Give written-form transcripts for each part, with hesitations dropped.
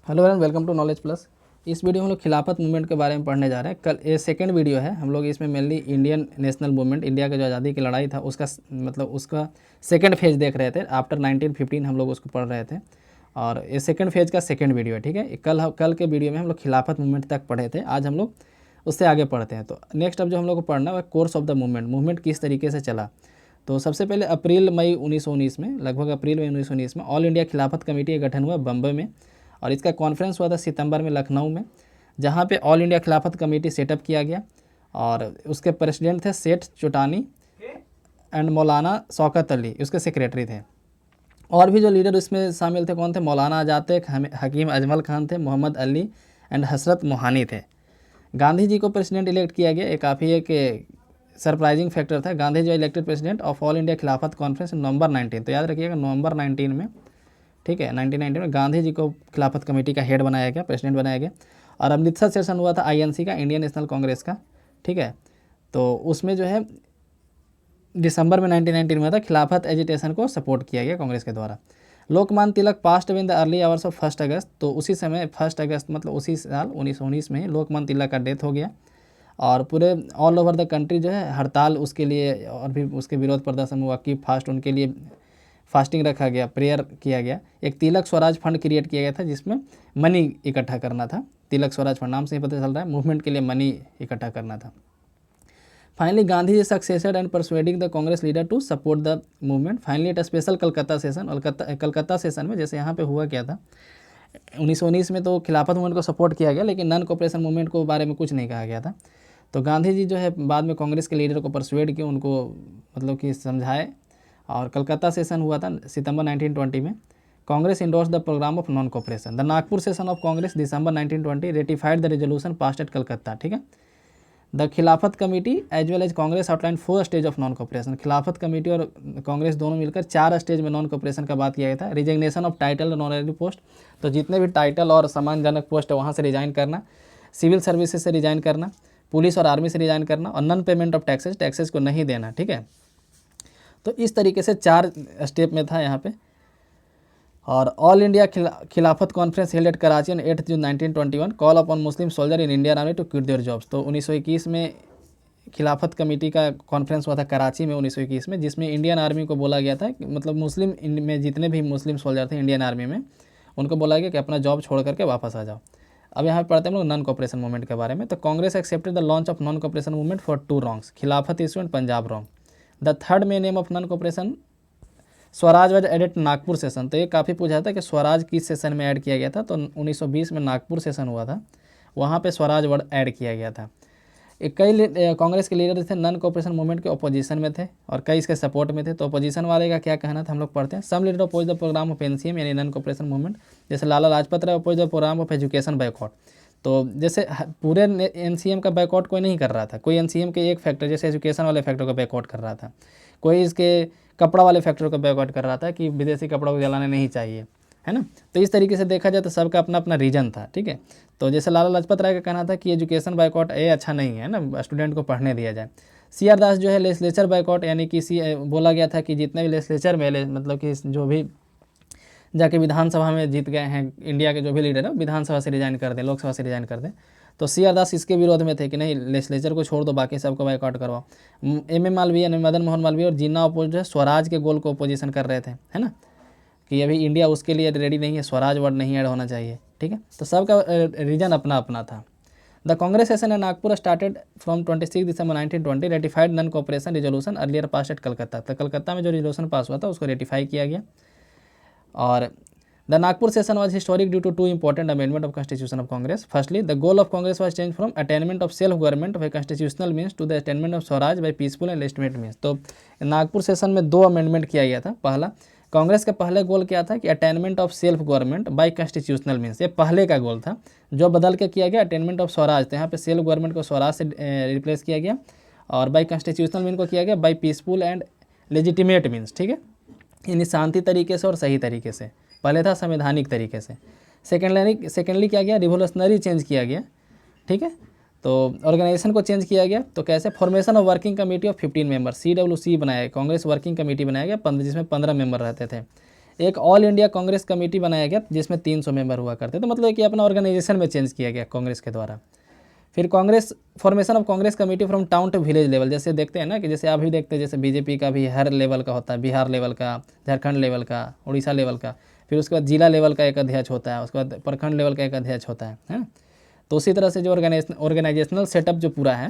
Hello and welcome to knowledge plus. इस video में हम लोग खिलाफत मूवमेंट के बारे में पढ़ने जा रहे हैं। कल ये सेकंड वीडियो है। हम लोग इसमें mainly Indian national movement, India का जो आज़ादी की लड़ाई था उसका उसका सेकंड फेज देख रहे थे। आफ्टर 1915 हम लोग उसको पढ़ रहे थे और ये सेकंड फेज का सेकंड वीडियो है। ठीक है, कल के वीडियो में हम लोग खिलाफत मूवमेंट तक पढ़े थे। आज हम लोग उससे आगे पढ़ते हैं। तो नेक्स्ट अब जो हम लोग को पढ़ना है कोर्स ऑफ द मूवमेंट किस तरीके से चला। तो सबसे पहले अप्रैल मई 1919 में, लगभग अप्रैल मई 1919 में ऑल इंडिया खिलाफत कमेटी का गठन हुआ बम्बई में और इसका कॉन्फ्रेंस हुआ था सितंबर में लखनऊ में, जहाँ पे all India Khilafat committee set up किया गया और उसके प्रेसिडेंट थे सेठ चुटानी एंड मौलाना शौकत अली, उसके सेक्रेटरी थे। और भी जो लीडर इसमें शामिल थे कौन थे, मौलाना आज़ाद थे, हकीम अजमल खान थे, मोहम्मद अली एंड हसरत मोहानी थे। गांधी जी को प्रेसिडेंट इलेक्ट किया गया। काफ़ी एक सरप्राइजिंग फैक्टर था। Gandhi ji elected president of All India Khilafat conference November 19, तो याद रखिएगा नवंबर 19 में, ठीक है, 1919 में गांधी जी को खिलाफत कमेटी का हेड बनाया गया, प्रेसिडेंट बनाया गया। और अमृतसर सेशन हुआ था आईएनसी का, इंडियन नेशनल कांग्रेस का, ठीक है। तो उसमें जो है दिसंबर में 1919 में था, खिलाफत एजिटेशन को सपोर्ट किया गया कांग्रेस के द्वारा। Lokmanya Tilak passed in the early hours of 1 August, तो उसी समय 1 अगस्त मतलब उसी साल 1919 में ही लोकमान्य तिलक का डेथ हो गया और पूरे ऑल ओवर द कंट्री जो है हड़ताल उसके लिए और भी उसके विरोध प्रदर्शन हुआ कि फास्ट उनके लिए फास्टिंग रखा गया, प्रेयर किया गया। एक तिलक स्वराज फंड क्रिएट किया गया था जिसमें मनी इकट्ठा करना था। तिलक स्वराज फंड नाम से ही पता चल रहा है, मूवमेंट के लिए मनी इकट्ठा करना था। Finally Gandhi ji succeeded and persuading the Congress leader to support the movement. Finally at special Calcutta session, और कलकत्ता सेशन में जैसे यहाँ पे हुआ क्या था 1919 में, तो खिलाफत मूवमेंट को सपोर्ट किया गया लेकिन नॉन कोऑपरेशन मूवमेंट को बारे में कुछ नहीं कहा गया था। तो गांधी जी जो है बाद में कांग्रेस के लीडर को परसुएड किया, उनको मतलब कि समझाए और कलकत्ता सेशन हुआ था सितंबर 1920 में। Congress endorse the programme of non cooperation. The Nagpur session of Congress December 1920 ratified the resolution passed at Calcutta, ठीक है। The Khilafat committee as well as Congress outline 4 stage of non cooperation. Khilafat committee और कांग्रेस दोनों मिलकर 4 stage में non cooperation का बात किया गया था। रिजिग्नेशन ऑफ टाइटल और ऑनररी पोस्ट, तो जितने भी टाइटल और सम्मानजनक पोस्ट है वहाँ से रिजाइन करना, सिविल सर्विसेज से रिजाइन करना, पुलिस और आर्मी से रिजाइन करना और non payment of taxes, taxes को नहीं देना, ठीक है। तो इस तरीके से 4 स्टेप में था यहाँ पे। और all India Khilafat conference held at Karachi on 8 June 1921 call upon Muslim soldier in Indian army to quit their jobs. तो 1921 में खिलाफत कमेटी का कॉन्फ्रेंस हुआ था कराची में 1921 में, जिसमें इंडियन आर्मी को बोला गया था कि मतलब मुस्लिम में जितने भी मुस्लिम सोल्जर थे इंडियन आर्मी में, उनको बोला गया कि अपना जॉब छोड़ करके वापस आ जाओ। अब यहाँ पे पढ़ते हैं हम लोग नॉन कोऑपरेशन मूवमेंट के बारे में। तो Congress accepted the launch of non cooperation movement for 2 wrongs, Khilafat issue and Punjab wrong. The third main name of non cooperation Swaraj was added Nagpur session. तो ये काफ़ी पूछा था कि स्वराज किस सेशन में ऐड किया गया था, तो 1920 में नागपुर सेशन हुआ था, वहाँ पे स्वराज वर्ड ऐड किया गया था। कई कांग्रेस के लीडर थे नॉन कोऑपरेशन मूवमेंट के अपोजिशन में थे और कई इसके सपोर्ट में थे। तो अपोजिशन वाले का क्या कहना था हम लोग पढ़ते हैं। Some leader oppose the programme of NCM यानी नॉन कोऑपरेशन मूवमेंट, जैसे Lala Lajpat Rai oppose the programme of education boycott. तो जैसे पूरे एनसीएम का बायकॉट कोई नहीं कर रहा था, कोई एनसीएम के एक फैक्टर जैसे एजुकेशन वाले फैक्टर को बायकॉट कर रहा था, कोई इसके कपड़ा वाले फैक्टर को बायकॉट कर रहा था कि विदेशी कपड़ों को जलाने नहीं चाहिए, है ना। तो इस तरीके से देखा जाए तो सबका अपना अपना रीजन था, ठीक है। तो जैसे लाला लाजपत राय का कहना था कि एजुकेशन बायकॉट ये अच्छा नहीं है ना, स्टूडेंट को पढ़ने दिया जाए। सीआर दास जो है लेजिस्लेचर बायकॉट, यानी कि बोला गया था कि जितने भी लेजिस्लेचर में मतलब कि जो भी जाके विधानसभा में जीत गए हैं इंडिया के जो भी लीडर है विधानसभा से रिजाइन कर दें, लोकसभा से रिजाइन कर दें। तो सीआर दास इसके विरोध में थे कि नहीं, लेजिस्लेचर को छोड़ दो, बाकी सबको बायकॉट करवाओ। एम मालवीय यानी मदन मोहन मालवीय और जिन्ना अपोज जो है स्वराज के गोल को अपोजिशन कर रहे थे, है ना, कि अभी इंडिया उसके लिए रेडी नहीं है, स्वराज वर्ड नहीं ऐड होना चाहिए, ठीक है। तो सबका रीजन अपना अपना था। The Congress session in Nagpur started from 26 December 1920 ratified non cooperation resolution earlier pass at Calcutta. तो कलकत्ता में जो रिजोल्यूशन पास हुआ था उसको रेटिफाई किया गया। और the Nagpur session was historic due to 2 important amendment of constitution of Congress. Firstly, the goal of Congress was changed from attainment of self government by constitutional means to the attainment of Swaraj by peaceful and legitimate means. तो Nagpur session में 2 amendment किया गया था। पहला, कांग्रेस का पहले गोल क्या था कि attainment of self government by constitutional means, ये पहले का गोल था। जो बदल के किया गया अटेनमेंट ऑफ स्वराज, तो यहाँ पे सेल्फ गवर्नमेंट को स्वराज से रिप्लेस किया गया और बाय कॉन्स्टिट्यूशनल मीन को किया गया by peaceful and legitimate means, ठीक है, यानी शांति तरीके से और सही तरीके से। पहले था संवैधानिक तरीके से। सेकेंडली क्या गया, रिवोल्यूशनरी चेंज किया गया, ठीक है। तो ऑर्गेनाइजेशन को चेंज किया गया। तो कैसे, formation of working committee of 15 member, CWC बनाया, कांग्रेस वर्किंग कमेटी बनाया गया जिसमें 15 मेंबर रहते थे। एक ऑल इंडिया कांग्रेस कमेटी बनाया गया जिसमें 300 मेंबर हुआ करते थे, मतलब कि अपना ऑर्गेनाइजेशन में चेंज किया गया कांग्रेस के द्वारा। फिर Congress formation of Congress committee from town to village level, जैसे देखते हैं ना कि जैसे अभी देखते हैं जैसे बीजेपी का भी हर लेवल का होता है, बिहार लेवल का, झारखंड लेवल का, उड़ीसा लेवल का, फिर उसके बाद जिला लेवल का एक अध्यक्ष होता है, उसके बाद प्रखंड लेवल का एक अध्यक्ष होता है। तो उसी तरह से जो ऑर्गेनाइजेशनल सेटअप जो पूरा है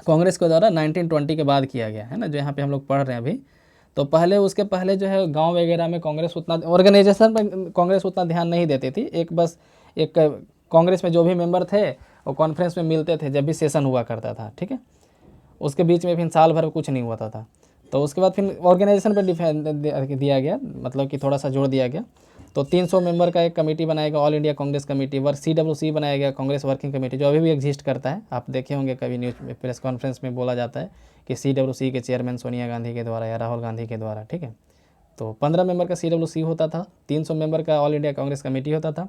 कांग्रेस के द्वारा 1920 के बाद किया गया है ना, जो यहाँ पे हम लोग पढ़ रहे हैं अभी। तो पहले उसके पहले जो है गांव वगैरह में कांग्रेस उतना ऑर्गेनाइजेशन में कांग्रेस उतना ध्यान नहीं देती थी, एक कांग्रेस में जो भी मेंबर थे वो कॉन्फ्रेंस में मिलते थे जब भी सेशन हुआ करता था, ठीक है। उसके बीच में फिर साल भर कुछ नहीं होता था। तो उसके बाद फिर ऑर्गेनाइजेशन पर दिया गया, मतलब कि थोड़ा सा जोड़ दिया गया। तो 300 मेंबर का एक कमेटी बनाया गया, all India Congress committee, CWC बनाया गया, कांग्रेस वर्किंग कमेटी, जो अभी भी एग्जिस्ट करता है। आप देखे होंगे कभी न्यूज़ प्रेस कॉन्फ्रेंस में बोला जाता है कि CWC के चेयरमैन सोनिया गांधी के द्वारा या राहुल गांधी के द्वारा, ठीक है। तो 15 मेंबर का CWC होता था, 300 मेंबर का ऑल इंडिया कांग्रेस कमेटी होता था।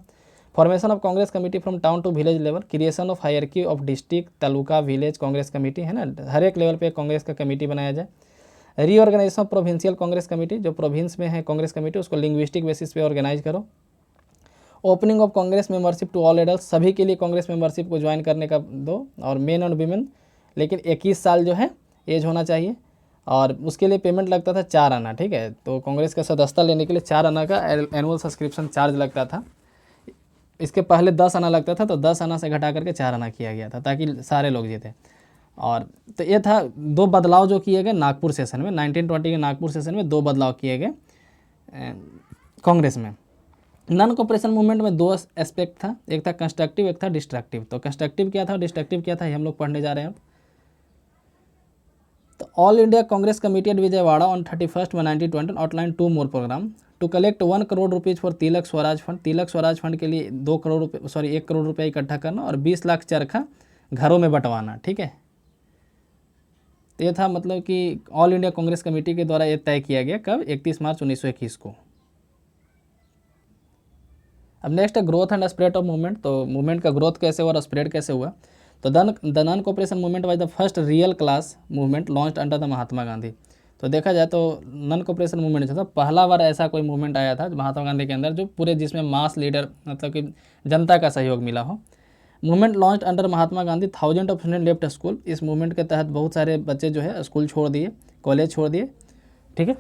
Formation of Congress committee from town to village level, creation of hierarchy of district, taluka, village Congress committee, है ना, हर एक लेवल पे कांग्रेस का कमेटी बनाया जाए। Reorganisation of provincial Congress committee, जो प्रोविंस में है कांग्रेस कमेटी उसको लिंग्विस्टिक बेसिस पे ऑर्गेनाइज करो। Opening of Congress membership to all adult, सभी के लिए कांग्रेस मेंबरशिप को ज्वाइन करने का दो, और मेन और वीमेन, लेकिन 21 साल जो है एज होना चाहिए, और उसके लिए पेमेंट लगता था 4 आना, ठीक है। तो कांग्रेस का सदस्यता लेने के लिए 4 आना का एनुअल सब्सक्रिप्शन चार्ज लगता था। इसके पहले 10 आना लगता था, तो 10 आना से घटा करके 4 आना किया गया था ताकि सारे लोग जीते। और तो ये था 2 बदलाव जो किए गए नागपुर सेशन में, 1920 के नागपुर सेशन में 2 बदलाव किए गए कांग्रेस में। नॉन कोऑपरेशन मूवमेंट में 2 एस्पेक्ट था, एक था कंस्ट्रक्टिव, एक था डिस्ट्रक्टिव। तो कंस्ट्रक्टिव क्या था, डिस्ट्रक्टिव क्या था, ये हम लोग पढ़ने जा रहे हैं अब। तो all India Congress committee at Vijayawada on 31 में 1920 outline 2 more programme to collect 1 crore rupees for Tilak Swaraj fund, Tilak Swaraj fund के लिए 1 करोड़ रुपये इकट्ठा करना, और 20 लाख चरखा घरों में बंटवाना, ठीक है। तो ये था मतलब कि ऑल इंडिया कांग्रेस कमेटी के द्वारा ये तय किया गया, कब, 31 मार्च 1921 को। अब नेक्स्ट है growth and spread of movement. तो मूवमेंट का ग्रोथ कैसे हुआ और स्प्रेड कैसे हुआ। तो the non cooperation movement was the first real class movement launched under the Mahatma Gandhi. तो देखा जाए तो नॉन कोऑपरेशन मूवमेंट जो था पहला बार ऐसा कोई मूवमेंट आया था महात्मा गांधी के अंदर जो पूरे जिसमें मास लीडर मतलब कि जनता का सहयोग मिला हो। Movement launch under Mahatma Gandhi, 1000 of student left school. इस मूवमेंट के तहत बहुत सारे बच्चे जो है स्कूल छोड़ दिए, कॉलेज छोड़ दिए, ठीक है।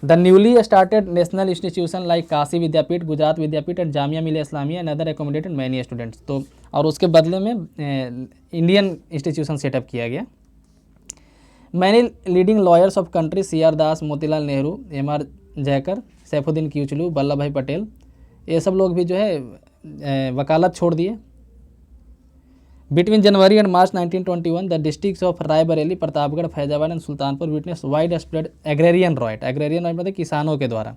The newly started national institution like Kashi Vidyapith, Gujarat Vidyapith and Jamia Millia Islamia and other accommodated many students. तो और उसके बदले में इंडियन इंस्टीट्यूशन सेटअप किया गया। Many leading lawyers of country, CR Das, Motilal Nehru, MR Jayakar, Saifuddin Kitchlew, Vallabh bhai Patel, ये सब लोग भी जो है वकालत छोड़ दिए। Between January and March 1921 the districts of Raebareli, Pratapgarh, Faizabad and Sultanpur witness wide spread agrarian right, agrarian right मतलब किसानों के द्वारा,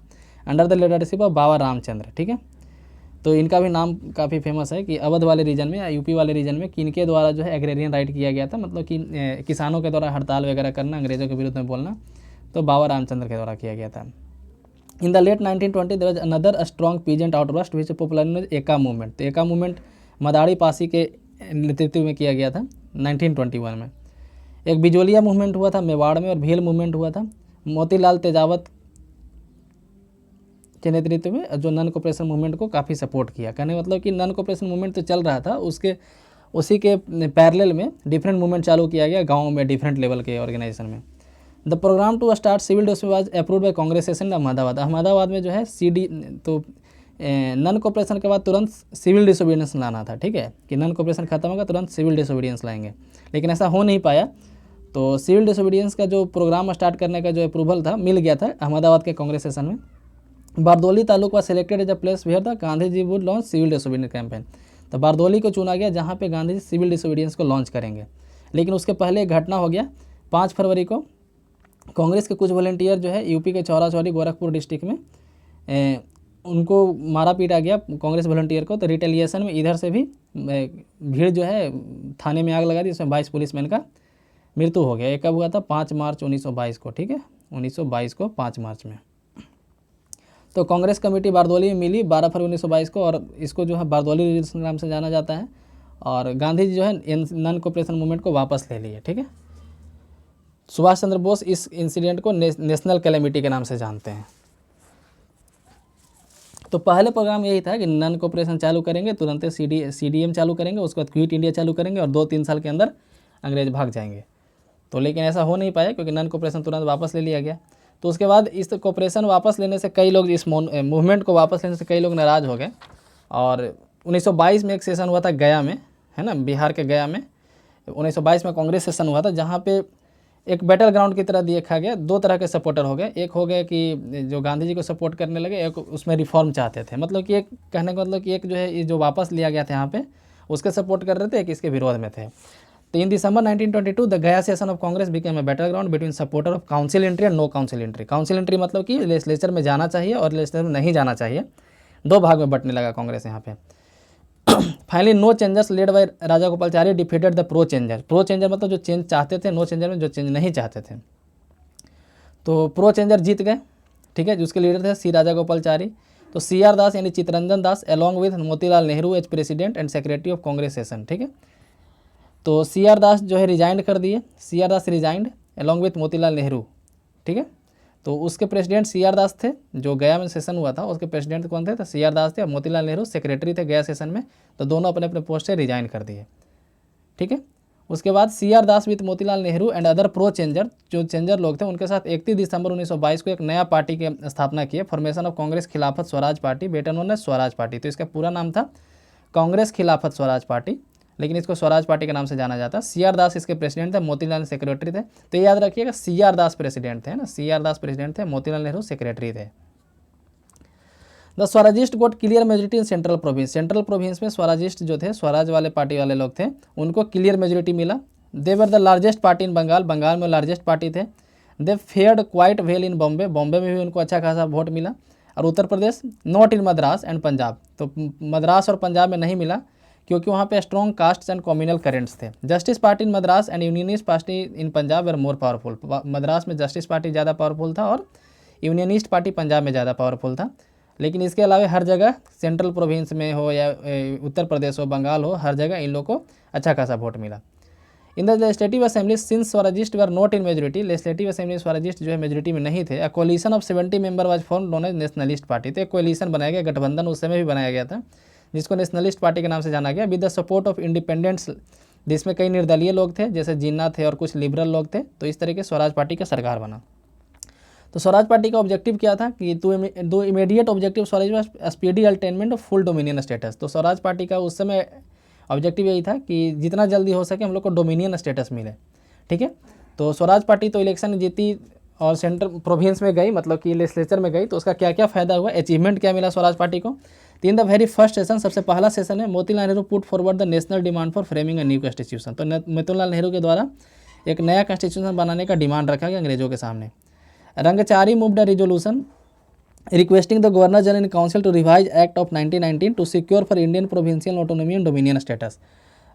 अंडर द लीडरशिप ऑफ बाबा रामचंद्र, ठीक है। तो इनका भी नाम काफ़ी फेमस है कि अवध वाले रीजन में या यूपी वाले रीजन में किनके द्वारा जो है एग्रेरियन राइट किया गया था, मतलब कि किसानों के द्वारा हड़ताल वगैरह करना, अंग्रेजों के विरुद्ध में बोलना, तो बाबा रामचंद्र के द्वारा किया गया था। In the late 1920 there was another strong peasant outburst which popular Eka movement. तो एका मूवमेंट मदारी पासी के नेतृत्व में किया गया था 1921 में। एक बिजोलिया मूवमेंट हुआ था मेवाड़ में, और भील मूवमेंट हुआ था मोतीलाल तेजावत के नेतृत्व में, जो नॉन कोऑपरेशन मूवमेंट को काफ़ी सपोर्ट किया। कहने मतलब कि नॉन कोऑपरेशन मूवमेंट तो चल रहा था, उसी के पैरेलल में डिफरेंट मूवमेंट चालू किया गया गाँव में, डिफरेंट लेवल के ऑर्गेनाइजेशन में। The programme to start civil disobedience was approved by Congress session Ahmedabad. Ahmedabad में जो है तो नॉन कोऑपरेशन के बाद तुरंत सिविल डिसोबीडियंस लाना था, ठीक है, कि नॉन कोऑपरेशन खत्म होगा तुरंत सिविल डिसोबीडियंस लाएंगे, लेकिन ऐसा हो नहीं पाया। तो सिविल डिसोबीडियंस का जो प्रोग्राम स्टार्ट करने का जो अप्रूवल था मिल गया था अहमदाबाद के कांग्रेस सेशन में। Bardoli taluk was selected as a place where the Gandhi ji would launch civil disobedience campaign. तो बारदौली को चुना गया जहाँ पे गांधी जी सिविल डिसोबीडियंस को लॉन्च करेंगे। लेकिन उसके पहले एक घटना हो गया, 5 फरवरी को कांग्रेस के कुछ वॉलंटियर जो है यूपी के चौरा चौरी गोरखपुर डिस्ट्रिक्ट में उनको मारा पीटा गया कांग्रेस वॉलंटियर को। तो रिटेलिएशन में इधर से भी भीड़ जो है थाने में आग लगा दी, इसमें 22 पुलिसमैन का मृत्यु हो गया। ये कब हुआ था, 5 मार्च 1922 को, ठीक है, 1922 को 5 मार्च में। तो कांग्रेस कमेटी बारदौली में मिली 12 फरवरी 1922 को, और इसको जो है बारदौली रेजोल्यूशन नाम से जाना जाता है। और गांधी जी जो है नॉन कोऑपरेशन मूवमेंट को वापस ले लिए, ठीक है। सुभाष चंद्र बोस इस इंसिडेंट को नेशनल कैलेमिटी के नाम से जानते हैं। तो पहले प्रोग्राम यही था कि नॉन कोऑपरेशन चालू करेंगे, तुरंत CDM चालू करेंगे, उसके बाद क्विट इंडिया चालू करेंगे और 2-3 साल के अंदर अंग्रेज भाग जाएंगे। तो लेकिन ऐसा हो नहीं पाया क्योंकि नॉन कोऑपरेशन तुरंत वापस ले लिया गया। तो उसके बाद इस कोऑपरेशन वापस लेने से कई लोग, इस मूवमेंट को वापस लेने से कई लोग नाराज़ हो गए। और 1922 में एक सेशन हुआ था गया में, है ना, बिहार के गया में 1922 में कांग्रेस सेशन हुआ था, जहाँ पे एक बैटल ग्राउंड की तरह देखा गया। 2 तरह के सपोर्टर हो गए, एक हो गए कि जो गांधी जी को सपोर्ट करने लगे, एक उसमें रिफॉर्म चाहते थे। मतलब कि एक कहने का मतलब कि एक जो है ये जो वापस लिया गया था यहाँ पे उसके सपोर्ट कर रहे थे, एक इसके विरोध में थे। तो in December 1922 the Gaya session of Congress became a battle ground between supporter of council entry and no council entry. Council entry मतलब कि लेजिस्लेचर में जाना चाहिए और लेजिस्लेचर में नहीं जाना चाहिए। 2 भाग में बंटने लगा कांग्रेस यहाँ पे। Finally no changers led by Raja Gopalachari defeated the pro changer. Pro changer मतलब जो चेंज चाहते थे, नो चेंजर में जो चेंज नहीं चाहते थे। तो प्रो चेंजर जीत गए, ठीक है, जिसके लीडर थे सी राजा गोपालचारी। तो CR दास यानी Chittaranjan Das along with Motilal Nehru as president and secretary of Congress session, ठीक है। तो CR दास जो है रिजाइंड कर दिए, CR Das resigned along with Motilal Nehru, ठीक है। तो उसके प्रेसिडेंट CR दास थे, जो गया में सेशन हुआ था उसके प्रेसिडेंट कौन थे, तो CR दास थे और मोतीलाल नेहरू सेक्रेटरी थे गया सेशन में। तो दोनों अपने अपने पोस्ट से रिजाइन कर दिए, ठीक है। उसके बाद CR Das with Motilal Nehru and other pro changer, जो चेंजर लोग थे उनके साथ 31 दिसंबर 1922 को एक नया पार्टी की स्थापना की, formation of Congress Khilafat Swaraj party, better known as Swaraj party. तो इसका पूरा नाम था कांग्रेस खिलाफत स्वराज पार्टी, लेकिन इसको स्वराज पार्टी के नाम से जाना जाता है। CR दास इसके प्रेसिडेंट थे, मोतीलाल सेक्रेटरी थे। तो याद रखिएगा CR दास प्रेसिडेंट थे ना, CR दास प्रेसिडेंट थे, मोतीलाल नेहरू सेक्रेटरी थे। The Swarajist got clear majority in central province. Central province में स्वराजिस्ट जो थे, स्वराज वाले पार्टी वाले लोग थे, उनको क्लियर मेजोरिटी मिला। They were the largest party in Bengal, Bengal में लार्जेस्ट पार्टी थे। They fared quite well in Bombay, Bombay में भी उनको अच्छा खासा वोट मिला। और Uttar Pradesh not in Madras and Punjab, तो मद्रास और पंजाब में नहीं मिला क्योंकि वहाँ पे strong caste and communal currents थे। Justice Party in Madras and Unionist Party in Punjab were more powerful. Madras में जस्टिस पार्टी ज़्यादा पावरफुल था और यूनियनिस्ट पार्टी पंजाब में ज़्यादा पावरफुल था। लेकिन इसके अलावा हर जगह सेंट्रल प्रोविंस में हो या उत्तर प्रदेश हो, बंगाल हो, हर जगह इन लोगों को अच्छा खासा वोट मिला। In the legislative assembly since Swarajist were not in majority, legislative assembly Swarajist जो है मेजोरिटी में नहीं थे। A coalition of 70 member was form known as nationalist party. तो एक कोलिशन बनाया गया, गठबंधन उस समय भी बनाया गया था, जिसको नेशनलिस्ट पार्टी के नाम से जाना गया। With the support of independents, जिसमें कई निर्दलीय लोग थे जैसे जिन्ना थे और कुछ लिबरल लोग थे। तो इस तरह के स्वराज पार्टी का सरकार बना। तो स्वराज पार्टी का ऑब्जेक्टिव क्या था कि दो इमीडिएट ऑब्जेक्टिव स्वराज में speedy attainment of full dominion status. तो स्वराज पार्टी का उस समय ऑब्जेक्टिव यही था कि जितना जल्दी हो सके हम लोग को डोमिनियन स्टेटस मिले, ठीक है। तो स्वराज पार्टी तो इलेक्शन जीती और सेंट्रल प्रोविंस में गई, मतलब कि लेजिस्लेचर में गई। तो उसका क्या क्या फ़ायदा हुआ, अचीवमेंट क्या मिला स्वराज पार्टी को। तो in the very first session, सबसे पहला सेशन है, Motilal Nehru put forward the national demand for framing a new constitution. तो मोतीलाल नेहरू के द्वारा एक नया कॉन्स्टिट्यूशन बनाने का डिमांड रखा गया अंग्रेजों के सामने। Rangachari moved a resolution requesting the governor general in council to revise act of 1919 to secure for Indian provincial autonomy and dominion status.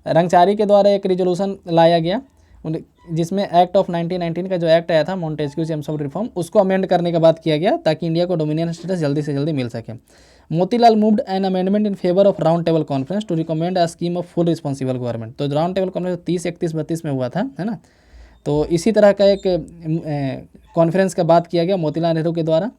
Rangachari के द्वारा एक रिजोल्यूशन लाया गया जिसमें एक्ट ऑफ 1919 का जो एक्ट आया था मॉन्टेस्क्यू जेम्स ऑफ रिफॉर्म, उसको अमेंड करने का बात किया गया ताकि इंडिया को डोमिनियन स्टेटस जल्दी से जल्दी मिल सके। Motilal moved an amendment in favour of round table conference to recommend a scheme of full responsible government. तो राउंड टेबल कॉन्फ्रेंस 30, 31, 32 में हुआ था, है ना। तो इसी तरह का एक कॉन्फ्रेंस का बात किया गया मोतीलाल नेहरू के द्वारा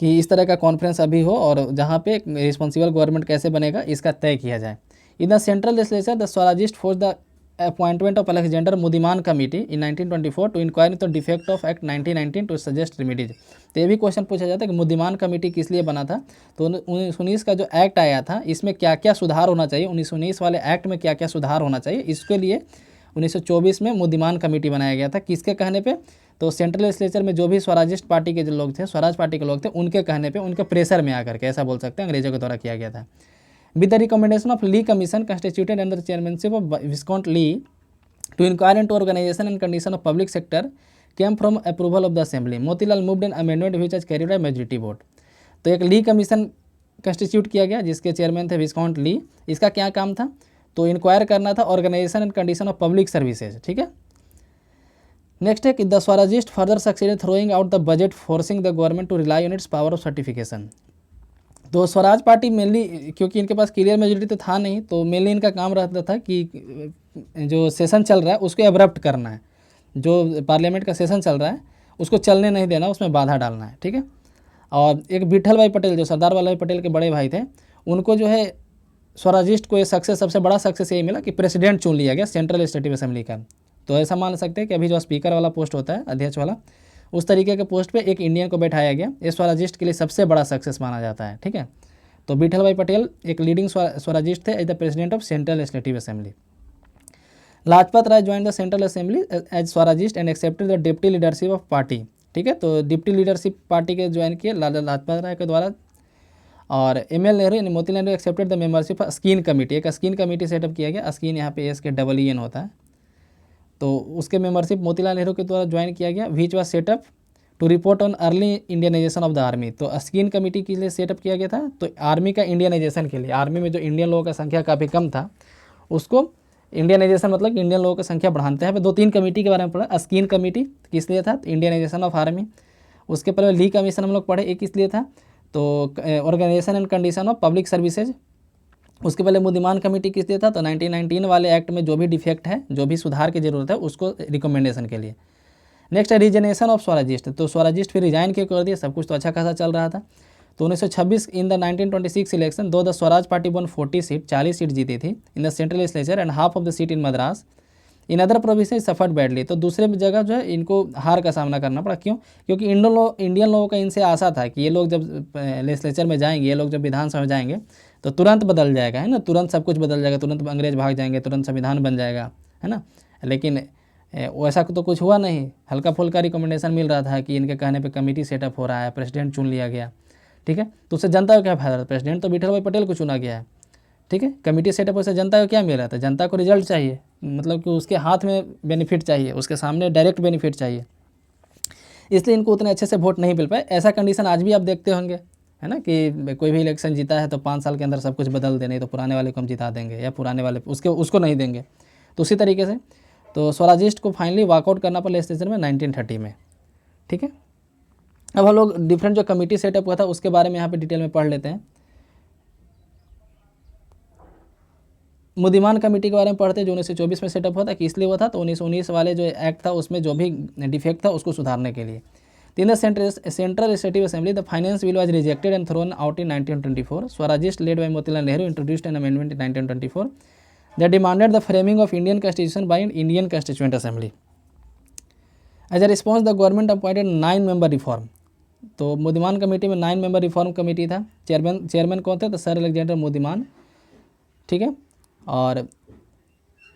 कि इस तरह का कॉन्फ्रेंस अभी हो और जहाँ पे रिस्पॉन्सिबल गवर्नमेंट कैसे बनेगा इसका तय किया जाए। In the central legislature the Swarajist force the appointment of Alexander Muddiman committee in 1924 to inquire the defect of act 1919 to suggest remedies. तो ये भी क्वेश्चन पूछा जाता है कि मुदिमान कमेटी किस लिए बना था। तो 1919 का जो एक्ट आया था इसमें क्या क्या सुधार होना चाहिए, 1919 वाले एक्ट में क्या क्या सुधार होना चाहिए, इसके लिए 1924 में मुदिमान कमेटी बनाया गया था। किसके कहने पे, तो सेंट्रल लेजिस्लेचर में जो भी स्वराजिस्ट पार्टी के जो लोग थे, स्वराज पार्टी के लोग थे, उनके कहने पे, उनके प्रेशर में आकर के, ऐसा बोल सकते हैं, अंग्रेजों के द्वारा किया गया था। With the recommendation of Lee commission constituted under chairmanship of viscount Lee to inquire into organisation and condition of public sector came from approval of the assembly. Motilal moved an amendment which has carried a majority vote. तो एक ली commission constitute किया गया जिसके chairman थे विस्काउंट ली। इसका क्या काम था, तो इंक्वायर करना था organisation and condition of public services, ठीक है। नेक्स्ट है कि the Swarajist further succeeded throwing out the budget forcing the government to rely on its power of certification. तो स्वराज पार्टी मेनली, क्योंकि इनके पास क्लियर मेजोरिटी तो था नहीं, तो मेनली इनका काम रहता था कि जो सेशन चल रहा है उसको एब्रप्ट करना है, जो पार्लियामेंट का सेशन चल रहा है उसको चलने नहीं देना, उसमें बाधा डालना है, ठीक है। और एक विठल भाई पटेल जो सरदार वल्लभ भाई पटेल के बड़े भाई थे, उनको जो है स्वराजिस्ट को ये सक्सेस, सबसे बड़ा सक्सेस यही मिला कि प्रेसिडेंट चुन लिया गया सेंट्रल लेजिस्लेटिव असेंबली का। तो ऐसा मान सकते हैं कि अभी जो स्पीकर वाला पोस्ट होता है, अध्यक्ष वाला, उस तरीके के पोस्ट पे एक इंडियन को बैठाया गया। ये स्वराजिस्ट के लिए सबसे बड़ा सक्सेस माना जाता है। ठीक है, तो विठल भाई पटेल एक लीडिंग स्वराजिस्ट थे as the president of central legislative assembly. Lajpat Rai join the central assembly as Swarajist and accepted the deputy leadership of party. ठीक है, तो डिप्टी लीडरशिप पार्टी के ज्वाइन किए लाजपत राय के द्वारा। और एम.एल. नेहरू यानी Motilal Nehru accepted the membership Skeen committee, एक स्कीन कमेटी सेटअप किया गया। स्कीन यहाँ पे SKEEN होता है, तो उसके मेंबरशिप मोतीलाल नेहरू के द्वारा ज्वाइन किया गया। Which was set up to report on early Indianisation of the army. तो स्कीन कमेटी के लिए सेटअप किया गया था, तो आर्मी का इंडियनाइजेशन के लिए, आर्मी में जो इंडियन लोगों का संख्या काफ़ी कम था, उसको इंडियनाइजेशन मतलब इंडियन लोगों की संख्या बढ़ाते हैं। 2-3 कमेटी के बारे में पढ़ा। स्कीन कमेटी किस लिए था? Indianisation of army. उसके पहले ली कमीशन हम लोग पढ़े, एक किस लिए था? तो organisation and condition of public services. उसके पहले बुद्धिमान कमेटी किस लिए था? तो 1919 वाले एक्ट में जो भी डिफेक्ट है, जो भी सुधार की जरूरत है, उसको रिकमेंडेशन के लिए। नेक्स्ट है रिजनेशन ऑफ स्वराजिस्ट। तो स्वराजिस्ट फिर रिजाइन क्यों कर दिया? सब कुछ तो अच्छा खासा चल रहा था। तो 1926 इन द 1926 इलेक्शन दो the Swaraj party one 40 seat, 40 seat जीती थी इन the central legislature and half of the seat in Madras. In other provinces suffered badly. तो दूसरे जगह जो है इनको हार का सामना करना पड़ा। क्यों? क्योंकि इंडियन लोगों का इनसे आशा था कि ये लोग जब लेजिस्लेचर में जाएंगे, ये लोग जब विधानसभा में जाएंगे तो तुरंत बदल जाएगा, है ना, तुरंत सब कुछ बदल जाएगा, तुरंत अंग्रेज भाग जाएंगे, तुरंत संविधान बन जाएगा, है ना। लेकिन वैसा तो कुछ हुआ नहीं। हल्का फुल्का रिकमेंडेशन मिल रहा था कि इनके कहने पे कमेटी सेटअप हो रहा है, प्रेसिडेंट चुन लिया गया। ठीक है, तो उससे जनता को क्या फायदा? प्रेसिडेंट तो विठल भाई पटेल को चुना गया है। ठीक है, कमेटी सेटअप से जनता को क्या मिल रहा था? जनता को रिजल्ट चाहिए, मतलब कि उसके हाथ में बेनिफिट चाहिए, उसके सामने डायरेक्ट बेनिफिट चाहिए, इसलिए इनको उतने अच्छे से वोट नहीं मिल पाए। ऐसा कंडीशन आज भी आप देखते होंगे, है ना, कि कोई भी इलेक्शन जीता है तो 5 साल के अंदर सब कुछ बदल दे, नहीं तो पुराने वाले को हम जिता देंगे या पुराने वाले उसको नहीं देंगे। तो उसी तरीके से तो स्वराजिस्ट को फाइनली वॉकआउट करना पड़ा लेजिस्लेचर में 1930 में। ठीक है, अब हम लोग डिफरेंट जो कमेटी सेटअप हुआ था उसके बारे में यहाँ पे डिटेल में पढ़ लेते हैं। बुद्धिमान कमेटी के बारे में पढ़ते हैं, जो 1924 में सेटअप हुआ था। कि इसलिए हुआ था? तो 1919 वाले जो एक्ट था उसमें जो भी डिफेक्ट था उसको सुधारने के लिए। इन the central legislative assembly the finance bill was rejected and thrown out in 1924। Swarajist led by Motilal Nehru introduced N amendment in 1924 that demanded the framing of Indian Constitution by an Indian Constituent Assembly. As a response, the government appointed 9-member reform. तो मोदीमान committee में 9-member reform committee था। Chairman कौन थे? तो sir Alexander मोदीमान। ठीक है, और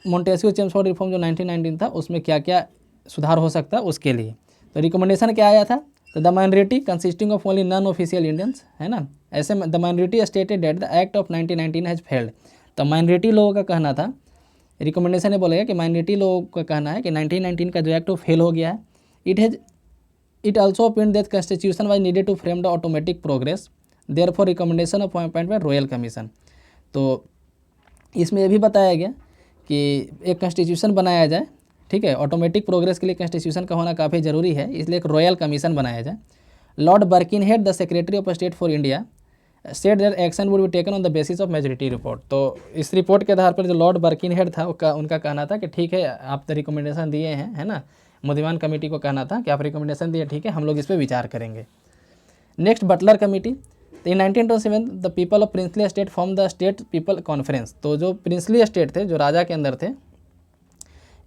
Montesquieu Chelmsford reform जो 1919 था उसमें क्या क्या सुधार हो सकता है उसके लिए। तो रिकमेंडेशन क्या आया था? तो the minority consisting of only non official Indians, है ना, ऐसे the minority stated that the act of 1919 has failed. तो माइनॉरिटी लोगों का कहना था, रिकमेंडेशन ने बोलेगा कि माइनॉरिटी लोगों का कहना है कि 1919 का जो एक्ट वो फेल हो गया है। It also opine that constitution was needed to frame the automatic progress, therefore recommendation of appointment by royal commission. तो इसमें यह भी बताया गया कि एक कॉन्स्टिट्यूशन बनाया जाए। ठीक है, ऑटोमेटिक प्रोग्रेस के लिए कॉन्स्टिट्यूशन का होना काफ़ी ज़रूरी है, इसलिए एक रॉयल कमीशन बनाया जाए। Lord Birkenhead the secretary of state for India state that action would be taken on the basis of majority report. तो इस रिपोर्ट के आधार पर जो लॉर्ड बर्किनहेड था उनका कहना था कि ठीक है, आप तो रिकमेंडेशन दिए हैं, है ना, मोदीमान कमेटी को कहना था कि आप रिकमेंडेशन दिए, ठीक है, हम लोग इस पर विचार करेंगे। Next Butler committee. तो इन 1927 the people of princely state form the state people conference. तो जो प्रिंसली स्टेट थे, जो राजा के अंदर थे,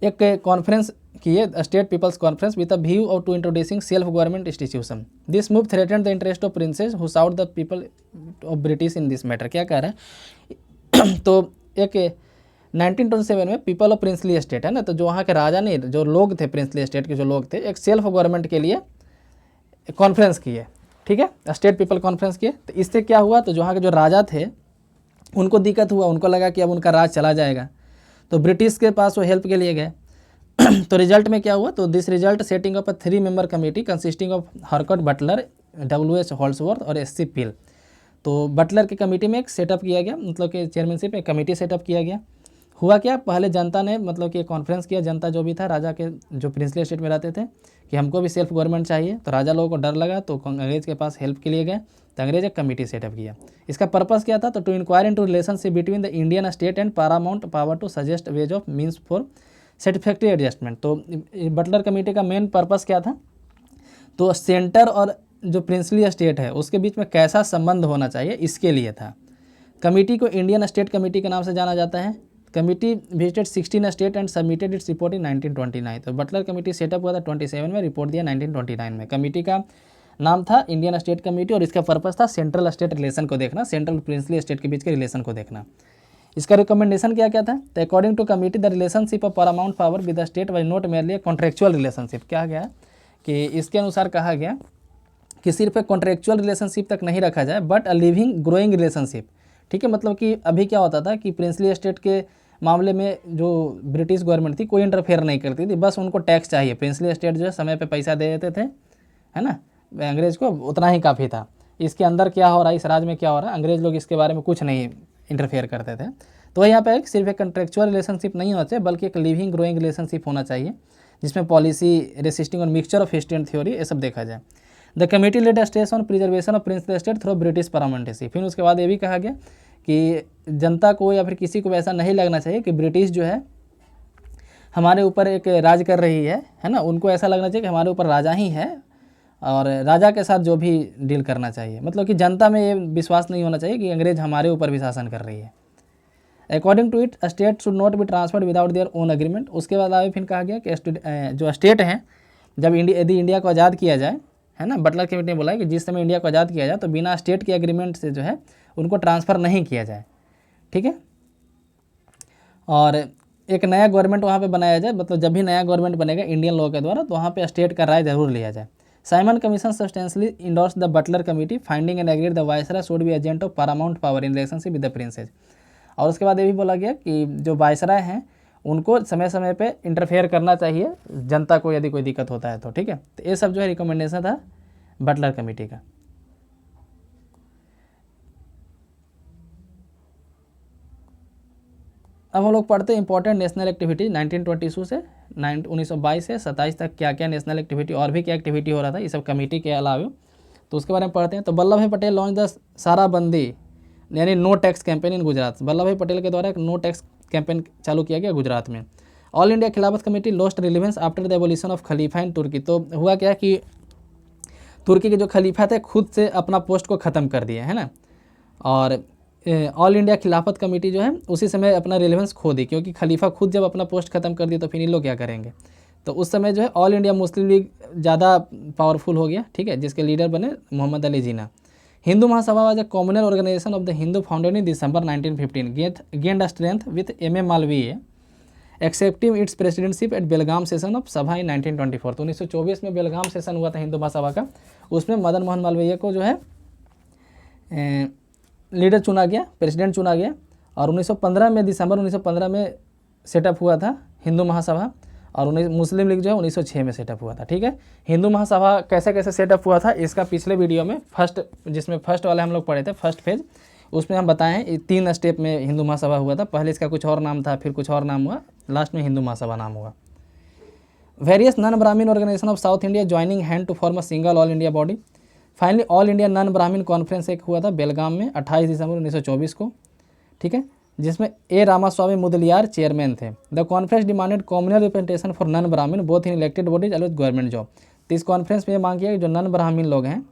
एक कॉन्फ्रेंस किए, state people's conference with a view of to introducing self government institution. This move threaten the interest of princes who sought the people of British in this matter. क्या कह रहा है? तो एक 1927 में पीपल ऑफ प्रिंसली स्टेट, है ना, तो जो वहाँ के राजा नहीं, जो लोग थे प्रिंसली स्टेट के जो लोग थे, एक सेल्फ गवर्नमेंट के लिए कॉन्फ्रेंस किए। ठीक है, स्टेट पीपल कॉन्फ्रेंस किए। तो इससे क्या हुआ? तो जो वहाँ के जो राजा थे उनको दिक्कत हुआ, उनको लगा कि अब उनका राज चला जाएगा, तो ब्रिटिश के पास वो हेल्प के लिए गए। तो रिजल्ट में क्या हुआ? तो this result setting up a 3-member committee consisting of Harcourt Butler, W.H. Holdsworth और S.C. पील। तो बटलर की कमेटी में एक सेटअप किया गया, मतलब कि चेयरमैनशिप में कमेटी सेटअप किया गया। हुआ क्या? पहले जनता ने मतलब कि कॉन्फ्रेंस किया, जनता जो भी था राजा के जो प्रिंसली स्टेट में रहते थे, कि हमको भी सेल्फ गवर्नमेंट चाहिए। तो राजा लोगों को डर लगा, तो अंग्रेज के पास हेल्प के लिए गए, तो अंग्रेज एक कमेटी सेटअप किया। इसका पर्पस क्या था? तो to inquire into relationship between the Indian state and paramount power to suggest ways of means for satisfactory adjustment. तो बटलर कमेटी का मेन पर्पस क्या था? तो सेंटर और जो प्रिंसली स्टेट है उसके बीच में कैसा संबंध होना चाहिए, इसके लिए था। कमेटी को इंडियन स्टेट कमेटी के नाम से जाना जाता है। Committee visited 16 state and submitted its report इन 1929। तो बटलर कमेटी सेटअप हुआ था 27 में, रिपोर्ट दिया 1929 में। कमेटी का नाम था इंडियन स्टेट कमेटी और इसका पर्पस था सेंट्रल स्टेट रिलेशन को देखना, सेंट्रल प्रिंसली स्टेट के बीच के रिलेशन को देखना। इसका रिकमेंडेशन क्या क्या था? तो according to committee the relationship of paramount power with the state was not merely a contractual relationship. क्या गया कि इसके अनुसार कहा गया कि सिर्फ एक कॉन्ट्रेक्चुअल रिलेशनशिप तक नहीं रखा जाए but a living growing relationship. ठीक है, मतलब कि अभी क्या होता था कि प्रिंसली स्टेट के मामले में जो ब्रिटिश गवर्नमेंट थी कोई इंटरफेयर नहीं करती थी, बस उनको टैक्स चाहिए। प्रिंसली स्टेट जो है समय पे पैसा दे देते थे, है ना, अंग्रेज को, उतना ही काफ़ी था। इसके अंदर क्या हो रहा है, इस राज्य में क्या हो रहा है, अंग्रेज लोग इसके बारे में कुछ नहीं इंटरफेयर करते थे। तो यहाँ पे सिर्फ एक कंट्रेक्चुअल रिलेशनशिप नहीं होना चाहिए बल्कि एक लिविंग ग्रोइंग रिलेशनशिप होना चाहिए जिसमें पॉलिसी, रेसिस्टिंग और mixture of history and theory ये सब देखा जाए। The committee laid stress on preservation of princely state through British paramountcy. फिर उसके बाद ये भी कहा गया कि जनता को या फिर किसी को ऐसा नहीं लगना चाहिए कि ब्रिटिश जो है हमारे ऊपर एक राज कर रही है ना, उनको ऐसा लगना चाहिए कि हमारे ऊपर राजा ही है और राजा के साथ जो भी डील करना चाहिए, मतलब कि जनता में ये विश्वास नहीं होना चाहिए कि अंग्रेज हमारे ऊपर भी शासन कर रही है। According to it state should not be transferred without their own agreement. उसके बाद आगे फिर कहा गया कि जो स्टेट हैं जब यदि इंडिया को आज़ाद किया जाए, है ना, बटलर कमेटी ने बोला कि जिस समय इंडिया को आज़ाद किया जाए तो बिना स्टेट के एग्रीमेंट से जो है उनको ट्रांसफ़र नहीं किया जाए। ठीक है, और एक नया गवर्नमेंट वहाँ पे बनाया जाए, मतलब जब भी नया गवर्नमेंट बनेगा इंडियन लॉ के द्वारा तो वहाँ पे स्टेट का राय जरूर लिया जाए। Simon commission substantially endorse the Butler committee finding and agreed the viceroy should be agent of paramount power in relationship with the princes. और उसके बाद ये भी बोला गया कि जो वायसराय हैं उनको समय समय पे इंटरफेयर करना चाहिए जनता को यदि कोई दिक्कत होता है तो। ठीक है, तो ये सब जो है रिकमेंडेशन था बटलर कमेटी का। अब हम लोग पढ़ते हैं इंपॉर्टेंट नेशनल एक्टिविटी 1922 से 1922 से 27 तक क्या क्या नेशनल एक्टिविटी और भी क्या एक्टिविटी हो रहा था, ये सब कमेटी के अलावा, तो उसके बारे में पढ़ते हैं। तो वल्लभ भाई पटेल लॉन्च द साराबंदी यानी no tax campaign in Gujarat. Vallabh bhai Patel के द्वारा एक नो टैक्स कैंपेन चालू किया गया गुजरात में। All India Khilafat committee lost relevance after the abolition of Khalifa in Turkey. तो हुआ क्या कि तुर्की के जो खलीफा थे खुद से अपना पोस्ट को ख़त्म कर दिए, है ना, और ऑल इंडिया खिलाफत कमेटी जो है उसी समय अपना रिलेवेंस खो दी, क्योंकि खलीफा खुद जब अपना पोस्ट खत्म कर दिया तो फिर इन लोग क्या करेंगे। तो उस समय जो है ऑल इंडिया मुस्लिम लीग ज़्यादा पावरफुल हो गया। ठीक है, जिसके लीडर बने Mohammad Ali Jinnah. Hindu Mahasabha was a communal organisation of the Hindu founded in December 1915 gained strength with M.A. Malviya accepting its presidentship at Belgaum session of Sabha in 1924। तो 1924 में बेलगाम सेशन हुआ था हिंदू महासभा का, उसमें मदन मोहन मालवीय को जो है लीडर चुना गया, प्रेसिडेंट चुना गया। और 1915 में, दिसंबर 1915 में सेटअप हुआ था हिंदू महासभा, और मुस्लिम लीग जो है 1906 में सेटअप हुआ था। ठीक है, हिंदू महासभा कैसे कैसे सेटअप हुआ था इसका पिछले वीडियो में जिसमें फर्स्ट वाले हम लोग पढ़े थे, फर्स्ट फेज, उसमें हम बताएं 3 स्टेप में हिंदू महासभा हुआ था। पहले इसका कुछ और नाम था, फिर कुछ और नाम हुआ, लास्ट में हिंदू महासभा नाम हुआ। Various non Brahmin organisation of south India joining hand to form a single all India body. Finally all India non Brahmin conference एक हुआ था बेलगाम में 28 दिसंबर 1924 को। ठीक है, जिसमें A. रामास्वामी मुदलियार चेयरमैन थे। The conference demanded communal representation for non Brahmin both in elected bodies allot government job. तो इस कॉन्फ्रेंस में ये मांग किया कि जो नॉन ब्राह्मीण लोग हैं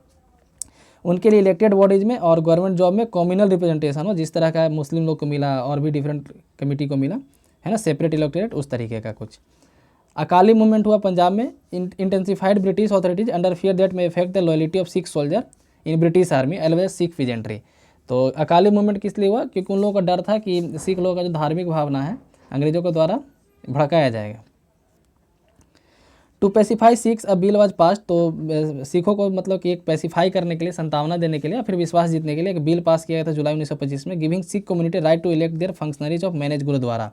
उनके लिए इलेक्टेड बॉडीज में और गवर्नमेंट जॉब में कॉम्युनल रिप्रेजेंटेशन हो, जिस तरह का मुस्लिम लोग को मिला और भी डिफरेंट कमेटी को मिला, है ना, सेपरेट इलेक्टेड, उस तरीके का कुछ। अकाली मूवमेंट हुआ पंजाब में। Intensified British authorities under fear that में effect the loyalty of Sikh soldier in British army always Sikh peasantry. तो अकाली मूवमेंट किस लिए हुआ, क्योंकि उन लोगों का डर था कि सिख लोगों का जो धार्मिक भावना है अंग्रेजों के द्वारा भड़काया जाएगा। To pacify Sikhs a bill was pass. तो सिखों को मतलब कि एक पेसिफाई करने के लिए, संतावना देने के लिए, फिर विश्वास जीतने के लिए एक बिल पास किया गया था जुलाई 1925 में, giving Sikh community right to elect their functionaries of manage gurdwara.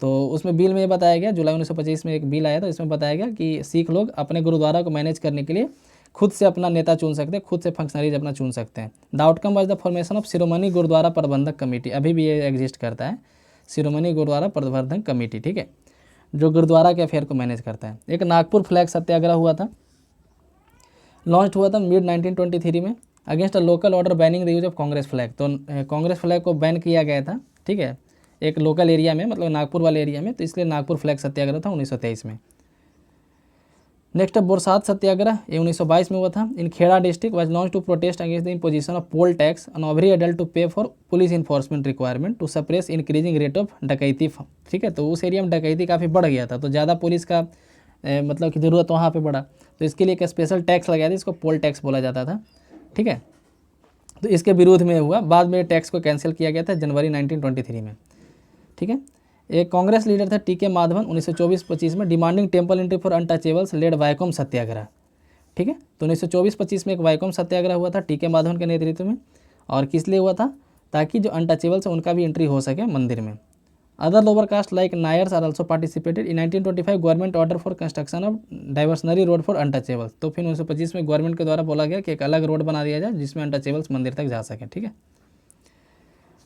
तो उसमें बिल में ये बताया गया, जुलाई 1925 में एक बिल आया था, इसमें बताया गया कि सिख लोग अपने गुरुद्वारा को मैनेज करने के लिए खुद से अपना नेता चुन सकते हैं, खुद से फंक्शनरीज अपना चुन सकते हैं। The outcome was the formation of Shiromani Gurdwara Prabandhak committee. अभी भी ये एग्जिस्ट करता है, शिरोमणि गुरुद्वारा प्रबंधक कमेटी। ठीक है, जो गुरुद्वारा के अफेयर को मैनेज करता है। एक नागपुर फ्लैग सत्याग्रह हुआ था, लॉन्च हुआ था मिड 1923 में, against a local order banning the use of Congress flag. तो कांग्रेस फ्लैग को बैन किया गया था। ठीक है, एक लोकल एरिया में, मतलब नागपुर वाले एरिया में, तो इसलिए नागपुर फ्लैग सत्याग्रह था 1923 में। नेक्स्ट है बोरसाद सत्याग्रह, ये 1922 में हुआ था। In Kheda district was launch to protest against the imposition of poll tax on every adult to pay for police enforcement requirement to suppress increasing rate of dacoity. ठीक है, तो उस एरिया में डकैती काफ़ी बढ़ गया था, तो ज़्यादा पुलिस का मतलब कि ज़रूरत वहाँ पे पड़ा, तो इसके लिए एक स्पेशल टैक्स लगाया था, इसको पोल टैक्स बोला जाता था। ठीक है, तो इसके विरोध में हुआ, बाद में टैक्स को कैंसिल किया गया था जनवरी 1923 में। ठीक है, एक कांग्रेस लीडर था टी के माधवन 1924-25 में, demanding temple entry for untouchables led Vaikom Satyagraha. ठीक है, तो 1924-25 में एक वायकोम सत्याग्रह हुआ था टी के माधवन के नेतृत्व में, और किस लिए हुआ था, ताकि जो अनटचेबल्स है उनका भी एंट्री हो सके मंदिर में। Other lower caste like Nairs are also participated in 1925 government order for construction of diversionary road for untouchables. तो फिर 1925 में गवर्नमेंट के द्वारा बोला गया कि एक अलग रोड बना दिया जाए जिसमें अनटचेबल्स मंदिर तक जा सकें। ठीक है,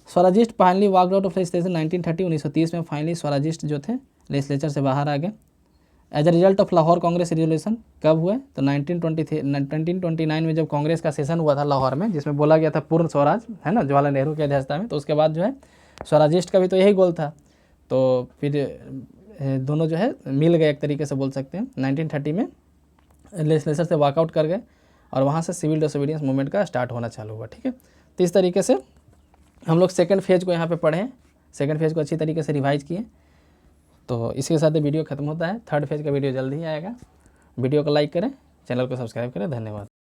Swarajist finally walked out of legislation 1930, 1930 में फाइनली स्वराजिस्ट जो थे लेजिस्लेचर से बाहर आ गए। As a result of Lahore Congress resolution कब हुए, तो 1929 में जब कांग्रेस का सेशन हुआ था लाहौर में, जिसमें बोला गया था पूर्ण स्वराज, है ना, जवाहरलाल नेहरू की अध्यक्षता में, तो उसके बाद जो है स्वराजिस्ट का भी तो यही गोल था, तो फिर दोनों जो है मिल गए, एक तरीके से बोल सकते हैं। 1930 में लेजिस्लेचर से वॉकआउट कर गए, और वहाँ से सिविल डिसोबीडियंस मूवमेंट का स्टार्ट होना चालू हुआ। ठीक है, तो इस तरीके से हम लोग सेकंड फेज़ को यहाँ पे पढ़े हैं, सेकंड फेज़ को अच्छी तरीके से रिवाइज किए। तो इसके साथ वीडियो खत्म होता है, थर्ड फेज़ का वीडियो जल्दी ही आएगा। वीडियो को लाइक करें, चैनल को सब्सक्राइब करें। धन्यवाद।